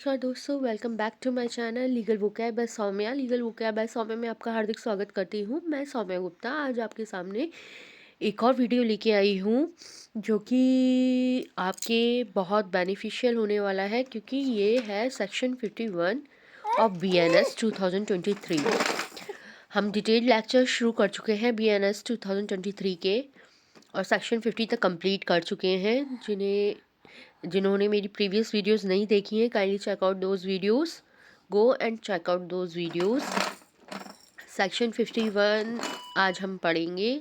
नमस्कार दोस्तों, welcome back to my channel legal vocab by Saumya. Legal vocab by Saumya में आपका हार्दिक स्वागत करती हूँ। मैं सौम्या गुप्ता आज आपके सामने एक और वीडियो लेके आई हूँ जो कि आपके बहुत बेनिफिशियल होने वाला है, क्योंकि ये है सेक्शन 51 ऑफ BNS 2023। हम डिटेल लेक्चर शुरू कर चुके हैं BNS 2023 के और सेक्शन 50 तक कंप्लीट कर चुके हैं। जिन्होंने मेरी प्रीवियस वीडियोस नहीं देखी हैं, kindly check out those videos, go and check out those videos. Section 51 आज हम पढ़ेंगे,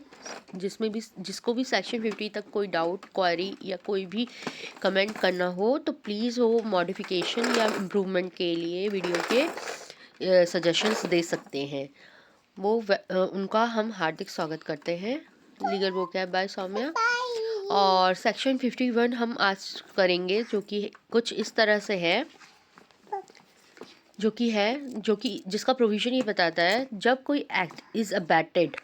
जिसको भी सेक्शन 50 तक कोई डाउट, क्वेरी या कोई भी कमेंट करना हो तो प्लीज़ वो मॉडिफिकेशन या इम्प्रूवमेंट के लिए वीडियो के सजेशंस दे सकते हैं। उनका हम हार्दिक स्वागत करते हैं लीगल वोकैब बाय सौम्या। और सेक्शन 51 हम आज करेंगे, जो कि कुछ इस तरह से है, जो कि जिसका प्रोविज़न ये बताता है, जब कोई एक्ट इज़ अबैटेड।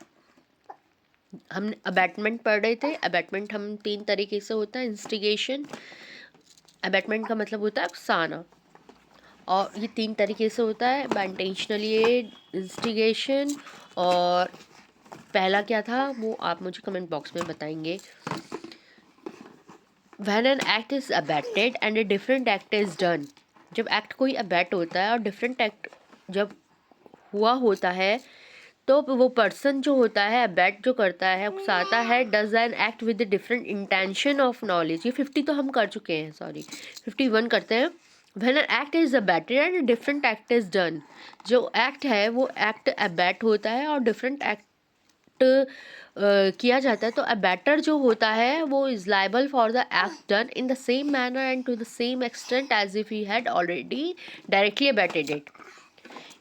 हम अबैटमेंट पढ़ रहे थे। अबैटमेंट हम 3 तरीके से होता है। इंस्टिगेशन, अबैटमेंट का मतलब होता है उकसाना, और ये 3 तरीके से होता है, बाय इंटेंशनली एड, इंस्टिगेशन, और पहला क्या था वो आप मुझे कमेंट बॉक्स में बताएंगे। When an act is abetted and a different act is done, जब एक्ट कोई अबैट होता है और डिफरेंट एक्ट जब हुआ होता है, तो वो पर्सन जो होता है, अबैट जो करता है, उकसाता है, does an act with different intention of knowledge. ये 50 तो हम कर चुके हैं, सॉरी 51 करते हैं। When an act is abetted and a different act is done, जो एक्ट है वो एक्ट अबैट होता है और डिफरेंट एक्ट किया जाता है, तो अबैटर जो होता है वो is liable for the act done in the same manner and to the same extent as if he had already directly abetted it.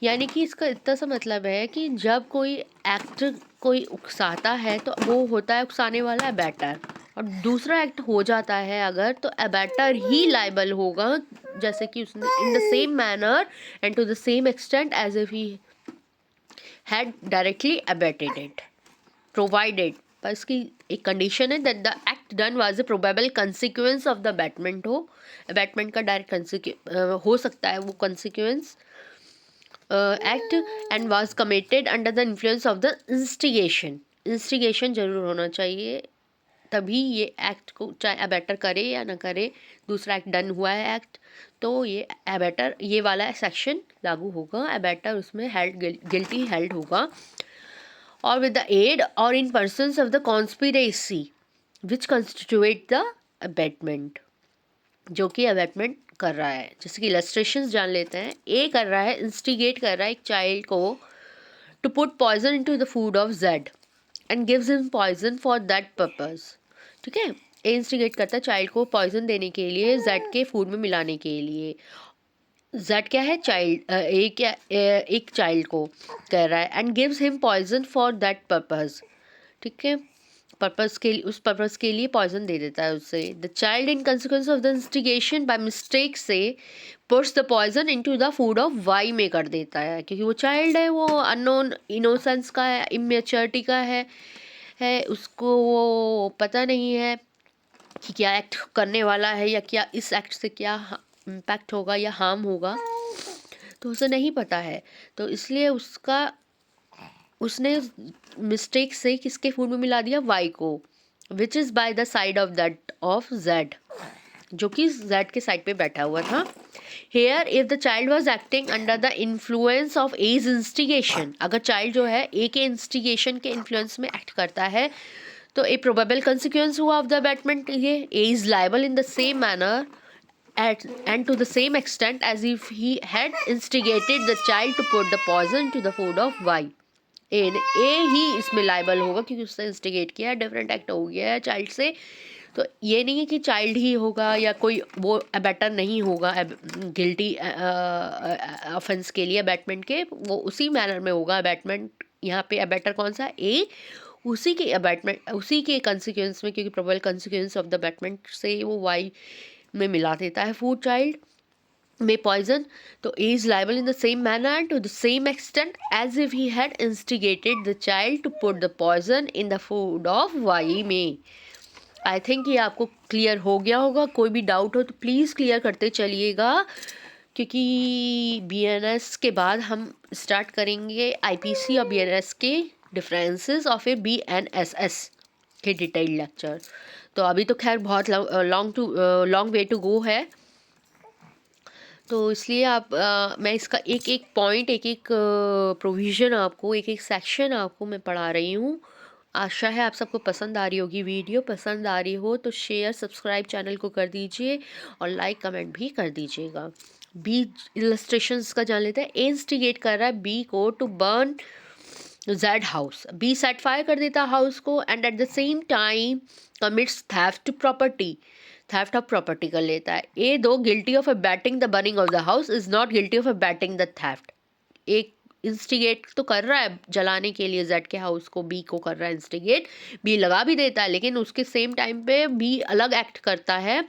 यानी कि इसका इतना सा मतलब है कि जब कोई एक्ट कोई उकसाता है तो वो होता है उकसाने वाला अबैटर, और दूसरा एक्ट हो जाता है अगर, तो अबैटर ही लाइबल होगा, जैसे कि उसने in the same manner and to the same extent as if he had directly abetted it, provided. पर इसकी एक कंडीशन है, that the act done was a probable consequence of the abetment हो। अबैटमेंट का डायरेक्ट हो सकता है वो consequence act, and was committed under the influence of the instigation. Instigation जरूर होना चाहिए, तभी ये एक्ट को, चाहे अबैटर करे या ना करे, दूसरा एक्ट डन हुआ है एक्ट, तो ये अबैटर, ये वाला सेक्शन लागू होगा। अबैटर उसमें गिल्टी हेल्ड होगा। और with the aid or in persons of the conspiracy which constitute the abatement, जो कि अबैटमेंट कर रहा है। जैसे कि इलस्ट्रेशंस जान लेते हैं। ए कर रहा है, इंस्टिगेट कर रहा है एक चाइल्ड को to put poison into the food of Z and gives him poison for that purpose. ठीक है, ए इंस्टिगेट करता है चाइल्ड को पॉइजन देने के लिए, जेड के फूड में मिलाने के लिए। जेड क्या है, चाइल्ड, एक चाइल्ड को कह रहा है, and gives him poison for that purpose. ठीक है, पर्पस के लिए, उस पर्पस के लिए पॉइजन दे देता है उससे। The child in consequence of the instigation by mistake से puts the poison into the food of Y में कर देता है, क्योंकि वो चाइल्ड है, वो अननोन इनोसेंस का है, इमेच्योरिटी का है, उसको वो पता नहीं है कि क्या एक्ट करने वाला है, या क्या इस एक्ट से क्या इम्पैक्ट होगा या हार्म होगा, तो उसे नहीं पता है। तो इसलिए उसने मिस्टेक से किसके फूड में मिला दिया, वाई को, which is by the side of that of Z, जो कि जेड के साइड पे बैठा हुआ था। Here if the child was acting under the influence of as instigation, अगर चाइल्ड जो है ए के इंस्टिगेशन के इन्फ्लुएंस में एक्ट करता है, तो ए प्रोबेबल कंसिक्वेंस हुआ ऑफ द अबैटमेंट, ये A is liable in the same manner and to the same extent as if he had instigated the child to put the poison to the food of Y। ए ही इसमें liable होगा, क्योंकि उसने instigate किया है, different act हो गया है child से। तो ये नहीं है कि चाइल्ड ही होगा या कोई वो अबैटर नहीं होगा गिल्टी ऑफेंस के लिए अबैटमेंट के, वो उसी मैनर में होगा अबैटमेंट। यहाँ पे अबैटर कौन सा, ए, उसी के अबैटमेंट, उसी के कंसिक्वेंस में, क्योंकि probable consequence of the abatement से वो वाई में मिला देता है फूड चाइल्ड में पॉइजन, तो A is liable in the same manner to the same extent as if he had instigated the child to put the poison in the food of Y में। I think ये आपको clear हो गया होगा। कोई भी doubt हो तो प्लीज़ क्लियर करते चलिएगा, क्योंकि बीएनएस के बाद हम स्टार्ट करेंगे आईपीसी और बीएनएस के डिफरेंसेस और फिर बीएनएसएस के डिटेल्ड लेक्चर। तो अभी तो खैर बहुत लॉन्ग वे टू गो है, तो इसलिए मैं इसका एक एक पॉइंट, एक एक प्रोविज़न आपको, एक एक सेक्शन आपको मैं पढ़ा रही हूँ। आशा है आप सबको पसंद आ रही होगी वीडियो। पसंद आ रही हो तो शेयर सब्सक्राइब चैनल को कर दीजिए और लाइक कमेंट भी कर दीजिएगा। बी इलस्ट्रेशंस का जान लेते हैं। ए इंस्टिगेट कर रहा है बी को to burn the house. B set fire कर देता है हाउस को and at the same time commits theft property, theft of property कर लेता है। A though guilty of abetting the burning of the house is not guilty of abetting the theft. एक instigate तो कर रहा है जलाने के लिए जेड के हाउस को, बी को कर रहा है इंस्टिगेट, बी लगा भी देता है, लेकिन उसके सेम टाइम पे बी अलग एक्ट करता है।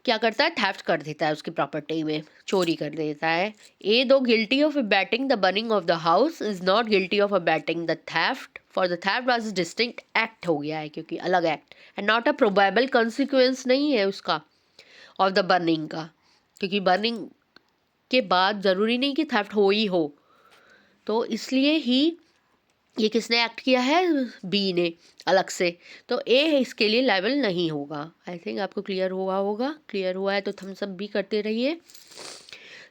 क्या करता है? थेफ्ट कर देता है, उसकी प्रॉपर्टी में चोरी कर देता है। A though guilty of abetting the burning of the house is not guilty of abetting the theft for the theft was distinct act हो गया है, क्योंकि अलग act and not a probable consequence नहीं है उसका ऑफ द बर्निंग का, क्योंकि बर्निंग के बाद ज़रूरी नहीं कि थेफ्ट हो ही हो। तो इसलिए ही ये किसने एक्ट किया है? बी ने अलग से। तो ए इसके लिए लायबल नहीं होगा। आई थिंक आपको क्लियर हुआ होगा। क्लियर हुआ है तो थम्स अप भी करते रहिए।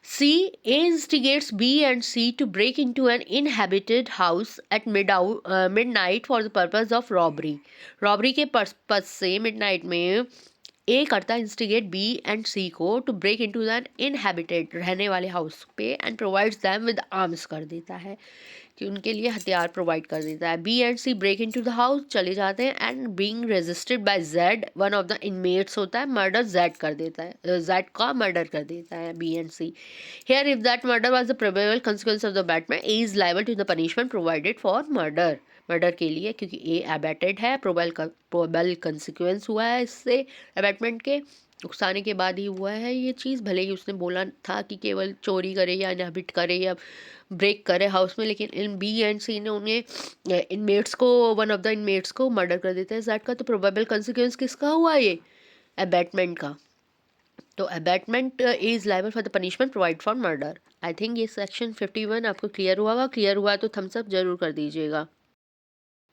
C, A instigates B and C to break into an inhabited house at midnight for the purpose of robbery. Robbery के पर्पज से मिडनाइट में ए करता है इंस्टिगेट बी एंड सी को to break into than inhabited, रहने वाले house पे, and provides them with arms कर देता है, कि उनके लिए हथियार प्रोवाइड कर देता है। B and C break into the house, चले जाते हैं and being resisted by Z, one of the inmates होता है, मर्डर जेड कर देता है, जेड का मर्डर कर देता है B and C. Here if that murder was the probable consequence of the abetment, A is liable to the punishment provided for murder. Murder के लिए, क्योंकि ए अबैटेड है, प्रोबेबल कॉन्सिक्वेंस हुआ है इससे अबैटमेंट के, उकसाने के बाद ही हुआ है ये चीज़। भले ही उसने बोला था कि केवल चोरी करे या इनहैबिट करे या ब्रेक करे हाउस में, लेकिन इन बी एंड सी ने उन्हें इनमेट्स को, वन ऑफ द इनमेट्स को मर्डर कर देता है दैट का। तो प्रोबेबल कॉन्सिक्वेंस किसका हुआ? ये अबैटमेंट का। तो abatement is liable for the punishment provide for murder. I think ये सेक्शन 51 आपको क्लियर हुआ होगा। क्लियर हुआ तो थम्स अप जरूर कर दीजिएगा।